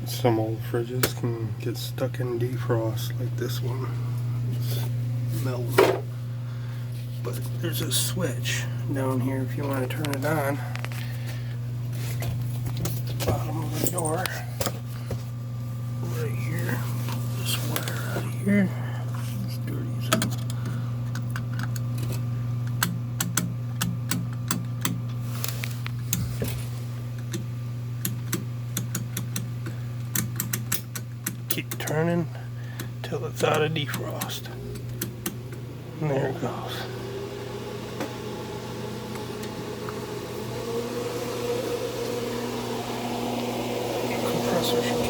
Some old fridges can get stuck in defrost like this one. It's melting. But there's a switch down here if you want to turn it on. At the bottom of the door. Right here. Pull this wire out of here. It's dirty as hell. Keep turning till it's out of defrost. And there it goes. Compressor should